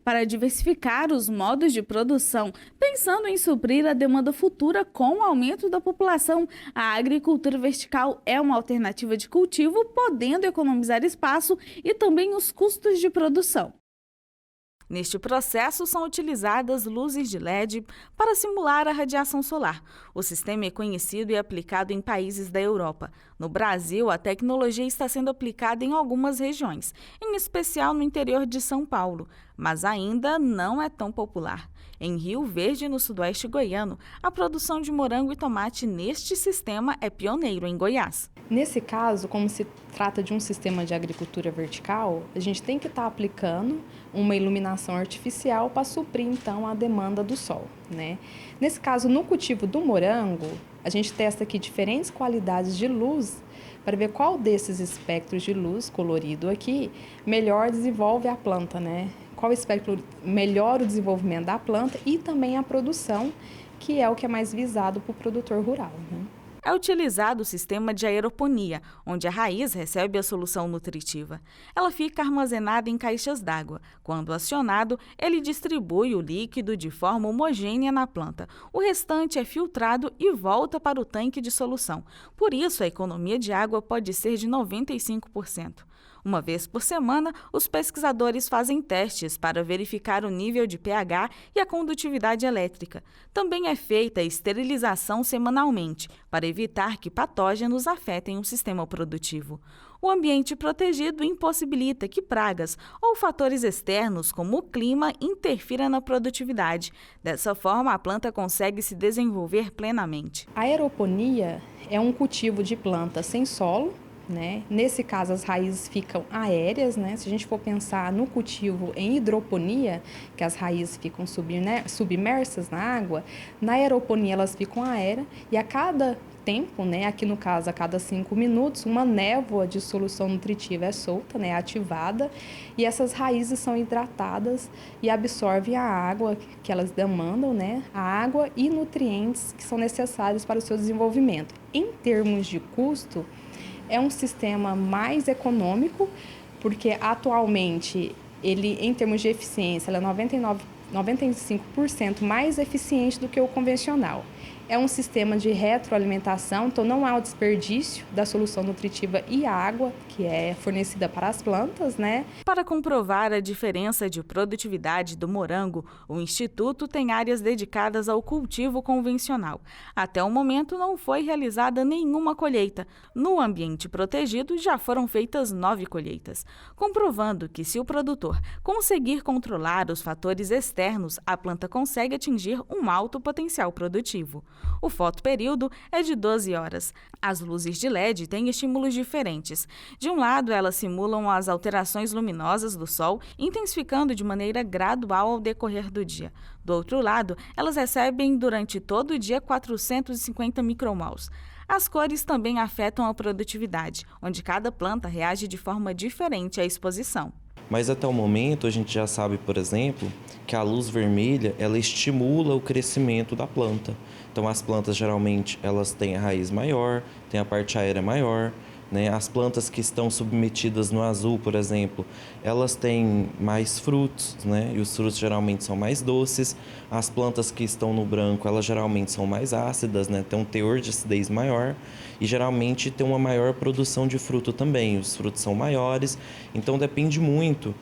para diversificar os modos de produção, pensando em suprir a demanda futura com o aumento da população. A agricultura vertical é uma alternativa de cultivo, podendo economizar espaço e também os custos de produção. Neste processo, são utilizadas luzes de LED para simular a radiação solar. O sistema é conhecido e aplicado em países da Europa. No Brasil, a tecnologia está sendo aplicada em algumas regiões, em especial no interior de São Paulo, mas ainda não é tão popular. Em Rio Verde, no sudoeste goiano, a produção de morango e tomate neste sistema é pioneiro em Goiás. Nesse caso, como se trata de um sistema de agricultura vertical, a gente tem que estar aplicando uma iluminação artificial para suprir, então, a demanda do sol, né? Nesse caso, no cultivo do morango, a gente testa aqui diferentes qualidades de luz para ver qual desses espectros de luz colorido aqui melhor desenvolve a planta, né? Qual espectro melhora o desenvolvimento da planta e também a produção, que é o que é mais visado para o produtor rural, né? É utilizado o sistema de aeroponia, onde a raiz recebe a solução nutritiva. Ela fica armazenada em caixas d'água. Quando acionado, ele distribui o líquido de forma homogênea na planta. O restante é filtrado e volta para o tanque de solução. Por isso, a economia de água pode ser de 95%. Uma vez por semana, os pesquisadores fazem testes para verificar o nível de pH e a condutividade elétrica. Também é feita a esterilização semanalmente, para evitar que patógenos afetem o sistema produtivo. O ambiente protegido impossibilita que pragas ou fatores externos, como o clima, interfiram na produtividade. Dessa forma, a planta consegue se desenvolver plenamente. A aeroponia é um cultivo de planta sem solo, né? Nesse caso, as raízes ficam aéreas, né? Se a gente for pensar no cultivo em hidroponia, que as raízes ficam submersas na água, na aeroponia elas ficam aéreas e a cada tempo, né? Aqui no caso, a cada 5 minutos, uma névoa de solução nutritiva é solta, né? Ativada, e essas raízes são hidratadas e absorvem a água que elas demandam, né? A água e nutrientes que são necessários para o seu desenvolvimento. Em termos de custo, é um sistema mais econômico, porque atualmente ele, em termos de eficiência, ele é 95% mais eficiente do que o convencional. É um sistema de retroalimentação, então não há o desperdício da solução nutritiva e água que é fornecida para as plantas, né? Para comprovar a diferença de produtividade do morango, o Instituto tem áreas dedicadas ao cultivo convencional. Até o momento não foi realizada nenhuma colheita. No ambiente protegido já foram feitas 9 colheitas, comprovando que se o produtor conseguir controlar os fatores externos, a planta consegue atingir um alto potencial produtivo. O fotoperíodo é de 12 horas. As luzes de LED têm estímulos diferentes. De um lado, elas simulam as alterações luminosas do Sol, intensificando de maneira gradual ao decorrer do dia. Do outro lado, elas recebem durante todo o dia 450 micromols. As cores também afetam a produtividade, onde cada planta reage de forma diferente à exposição. Mas até o momento a gente já sabe, por exemplo, que a luz vermelha ela estimula o crescimento da planta. Então as plantas geralmente elas têm a raiz maior, têm a parte aérea maior, né? As plantas que estão submetidas no azul, por exemplo, elas têm mais frutos, né? E os frutos geralmente são mais doces. As plantas que estão no branco, elas geralmente são mais ácidas, né? Tem um teor de acidez maior e geralmente tem uma maior produção de fruto também. Os frutos são maiores, então depende muito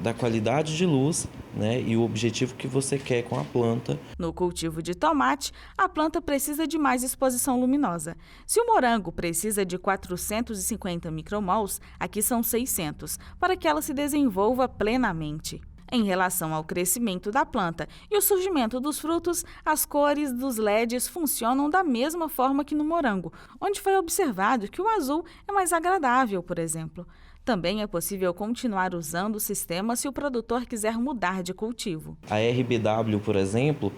da qualidade de luz, né, e o objetivo que você quer com a planta. No cultivo de tomate, a planta precisa de mais exposição luminosa. Se o morango precisa de 450 micromols, aqui são 600, para que ela se desenvolva plenamente. Em relação ao crescimento da planta e o surgimento dos frutos, as cores dos LEDs funcionam da mesma forma que no morango, onde foi observado que o azul é mais agradável, por exemplo. Também é possível continuar usando o sistema se o produtor quiser mudar de cultivo. A RBW, por exemplo,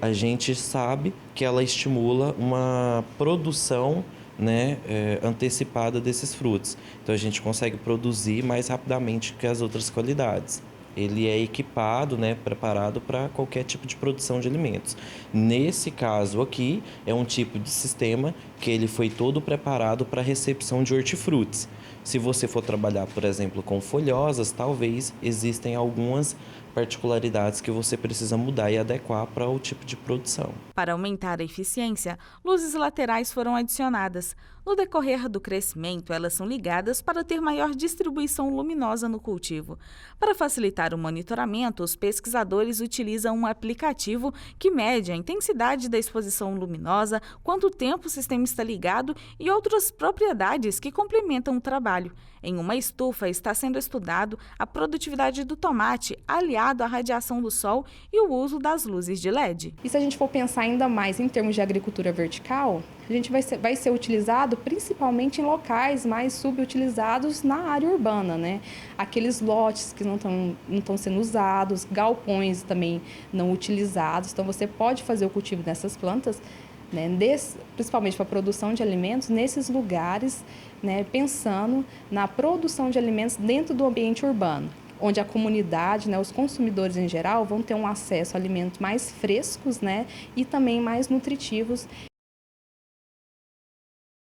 a gente sabe que ela estimula uma produção, né, antecipada desses frutos. Então a gente consegue produzir mais rapidamente que as outras qualidades. Ele é equipado, né, preparado para qualquer tipo de produção de alimentos. Nesse caso aqui, é um tipo de sistema que ele foi todo preparado para recepção de hortifrutis. Se você for trabalhar, por exemplo, com folhosas, talvez existem algumas particularidades que você precisa mudar e adequar para o tipo de produção. Para aumentar a eficiência, luzes laterais foram adicionadas. No decorrer do crescimento, elas são ligadas para ter maior distribuição luminosa no cultivo. Para facilitar o monitoramento, os pesquisadores utilizam um aplicativo que mede a intensidade da exposição luminosa, quanto tempo o sistema está ligado e outras propriedades que complementam o trabalho. Em uma estufa está sendo estudado a produtividade do tomate aliado à radiação do sol e o uso das luzes de LED. E se a gente for pensar ainda mais em termos de agricultura vertical, a gente vai ser utilizado principalmente em locais mais subutilizados na área urbana, né? Aqueles lotes que não estão sendo usados, galpões também não utilizados. Então, você pode fazer o cultivo dessas plantas, né, principalmente para a produção de alimentos, nesses lugares, né, pensando na produção de alimentos dentro do ambiente urbano, onde a comunidade, né, os consumidores em geral, vão ter um acesso a alimentos mais frescos, né, e também mais nutritivos